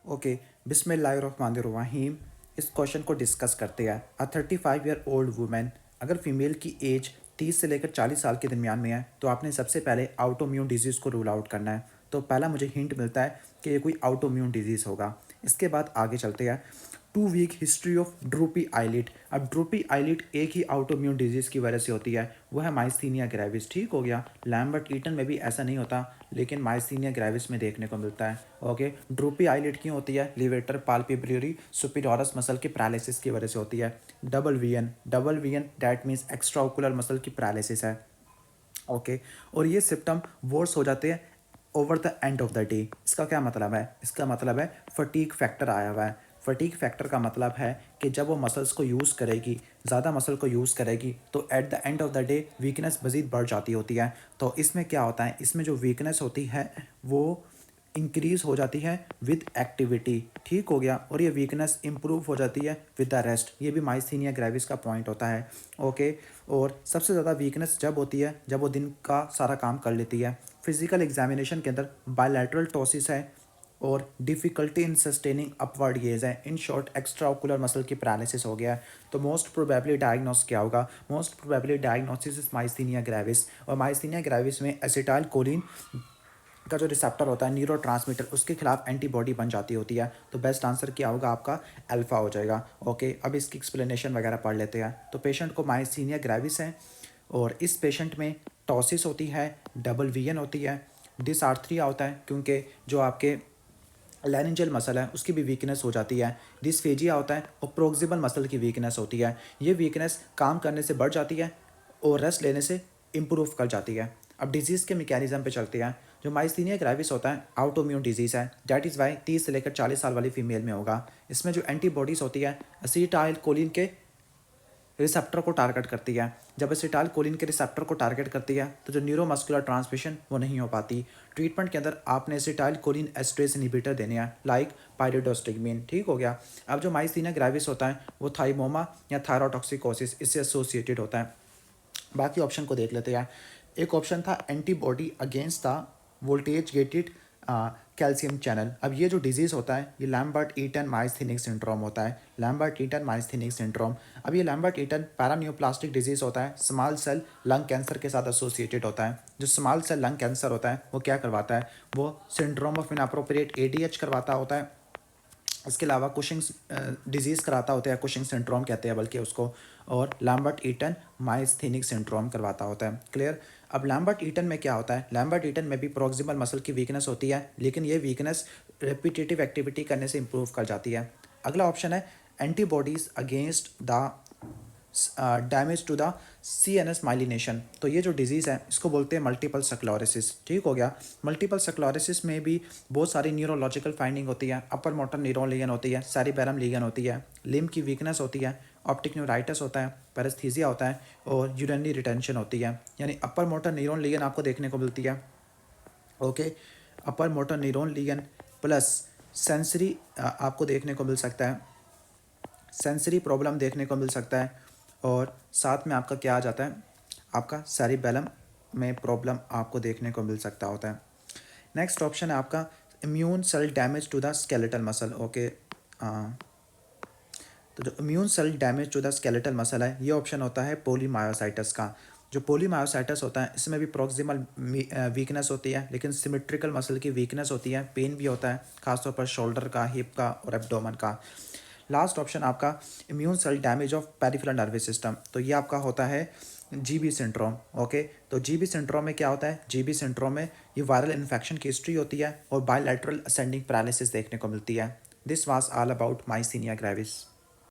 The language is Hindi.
ओके, बिस्मिल्लाहिर्रहमानिर्रहीम। इस क्वेश्चन को डिस्कस करते हैं। अ 35 ईयर ओल्ड वुमेन, अगर फीमेल की एज 30 से लेकर 40 साल के दरमियान में है तो आपने सबसे पहले आउटोम्यून डिजीज़ को रूल आउट करना है। तो पहला मुझे हिंट मिलता है कि ये कोई आउटोम्यून डिजीज़ होगा। इसके बाद आगे चलते हैं। 2 week history of droopy eyelid. अब ड्रूपी आईलिड एक ही आउटोम्यून डिजीज़ की वजह से होती है, वो है माइस्थीनिया ग्रेविस। ठीक हो गया। लैम्बर्ट ईटन में भी ऐसा नहीं होता, लेकिन माइस्थीनिया ग्रेविस में देखने को मिलता है। ओके, ड्रूपी आईलिड क्यों होती है? लिवेटर पाल्पेब्ररी सुपीरियरस मसल की पैरालिसिस की वजह से होती है। Double vision that means extra ocular muscle की पैरालिसिस है। ओके, और ये सिम्टम वर्स हो जाते हैं over the end of the day. इसका क्या मतलब है? इसका मतलब है फटीक फैक्टर आया हुआ है। फटीक फैक्टर का मतलब है कि जब वो मसल्स को यूज़ करेगी, ज़्यादा मसल को यूज़ करेगी, तो at the end of the day weakness मज़ीद बढ़ जाती होती है। तो इसमें क्या होता है, इसमें जो वीकनेस होती है वो इंक्रीज़ हो जाती है विद एक्टिविटी। ठीक हो गया। और ये वीकनेस इंप्रूव हो जाती है विद द रेस्ट। ये भी माइस्थीनिया ग्रेविस का पॉइंट होता है। ओके, और सबसे ज़्यादा वीकनेस जब होती है जब वो दिन का सारा काम कर लेती है। फिजिकल एग्जामिनेशन के अंदर बायलैटरल टोसिस है और difficulty in sustaining upward gaze है। In short extra ocular muscle की पैरालिसिस हो गया है। तो मोस्ट प्रोबेबली डायग्नोस क्या होगा? Most probably diagnosis is myasthenia gravis. और माइस्थीनिया ग्रेविस में एसिटाइल कोलिन का जो रिसेप्टर होता है, न्यूरो ट्रांसमीटर, उसके खिलाफ एंटीबॉडी बन जाती होती है। तो बेस्ट आंसर क्या होगा? आपका अल्फ़ा हो जाएगा। ओके, अब इसकी एक्सप्लेनेशन वगैरह पढ़ लेते हैं। तो पेशेंट को माइस्थीनिया ग्रेविस है और इस पेशेंट में टॉसिस होती है, डबल वीएन होती है, डिसआर्थरिया होता है क्योंकि जो आपके लैरिंजियल मसल है उसकी भी वीकनेस हो जाती है। डिस्फेजिया होता है और प्रोक्सिमल मसल की वीकनेस होती है। ये वीकनेस काम करने से बढ़ जाती है और रेस्ट लेने से इम्प्रूव कर जाती है। अब डिजीज़ के मैकेनिज्म पे चलते हैं। जो माइस्थीनिया ग्रेविस होता है आउटोम्यून डिजीज़ है। दैट इज़ वाई 30 से लेकर 40 साल वाली फीमेल में होगा। इसमें जो एंटीबॉडीज़ होती है असीटाइल कोलिन के रिसेप्टर को टारगेट करती है। जब एसिटाइल कोलिन के रिसेप्टर को टारगेट करती है तो जो न्यूरोमस्कुलर ट्रांसमिशन वो नहीं हो पाती। ट्रीटमेंट के अंदर आपने एसिटाइल कोलिन एस्ट्रेस इनहिबिटर देने हैं, लाइक पायरिडोस्टिगमिन। ठीक हो गया। अब जो माइस्थीनिया ग्रेविस होता है वो थाइमोमा या थायरोटॉक्सिकोसिस इससे एसोसिएटेड होता है। बाकी ऑप्शन को देख लेते हैं। एक ऑप्शन था antibody against the voltage gated calcium channel. अब ये जो डिजीज़ होता है ये लैम्बर्ट ईटन माइस्थेनिक सिंड्रोम होता है। Lambert Eaton myasthenic syndrome. अब ये लैम्बर्ट ईटन पैरान्यूप्लास्टिक डिजीज़ होता है, स्मॉल सेल लंग कैंसर के साथ एसोसिएटेड होता है। जो स्मॉल सेल लंग कैंसर होता है वो क्या करवाता है? वो सिंड्रोम ऑफ इनअप्रोप्रिएट एडीएच करवाता होता है। इसके अलावा कुशिंग्स डिजीज़ कराता होता है, कुशिंग सिंड्रोम कहते हैं बल्कि उसको, और लैम्बर्ट ईटन माइस्थेनिक सिंड्रोम करवाता होता है। क्लियर। अब लैम्बर्ट ईटन में क्या होता है? लैम्बर्ट ईटन में भी प्रोक्सिमल मसल की वीकनेस होती है, लेकिन ये वीकनेस रिपीटेटिव एक्टिविटी करने से इंप्रूव कर जाती है। अगला ऑप्शन है antibodies against the damage to the CNS myelination. तो ये जो डिजीज़ है इसको बोलते हैं मल्टीपल स्क्लेरोसिस। ठीक हो गया। मल्टीपल स्क्लेरोसिस में भी बहुत सारी न्यूरोलॉजिकल फाइंडिंग होती है। अपर मोटर न्यूरॉन लीगन होती है, सेरिबेरम लीगन होती है, लिम्ब की वीकनेस होती है, ऑप्टिक न्यूराइटिस होता है, पैरेस्थीसिया होता है और यूरिनरी रिटेंशन होती है। यानी अपर मोटर न्यूरॉन लीगन आपको देखने को मिलती है। Okay, upper motor neuron ligand plus sensory आपको देखने को मिल सकता है, सेंसरी प्रॉब्लम देखने को मिल सकता है, और साथ में आपका क्या आ जाता है? आपका सेरिबेलम में प्रॉब्लम आपको देखने को मिल सकता होता है। नेक्स्ट ऑप्शन है आपका immune cell damage to the skeletal muscle. Okay, तो जो immune cell damage to the skeletal muscle है ये ऑप्शन होता है पोलीमायोसाइटस का। जो पोलीमायोसाइटस होता है इसमें भी प्रॉक्सिमल वीकनेस होती है, लेकिन सिमेट्रिकल मसल की वीकनेस होती है, पेन भी होता है, खासतौर पर शोल्डर का, हिप का और एब्डोमेन का। लास्ट ऑप्शन आपका immune cell damage of peripheral nervous system. तो ये आपका होता है जीबी सिंड्रोम। ओके, तो जीबी सिंड्रोम में क्या होता है? जीबी सिंड्रोम में ये वायरल इन्फेक्शन की हिस्ट्री होती है और बायलैटरल असेंडिंग पैरालिसिस देखने को मिलती है। This was all about myasthenia gravis.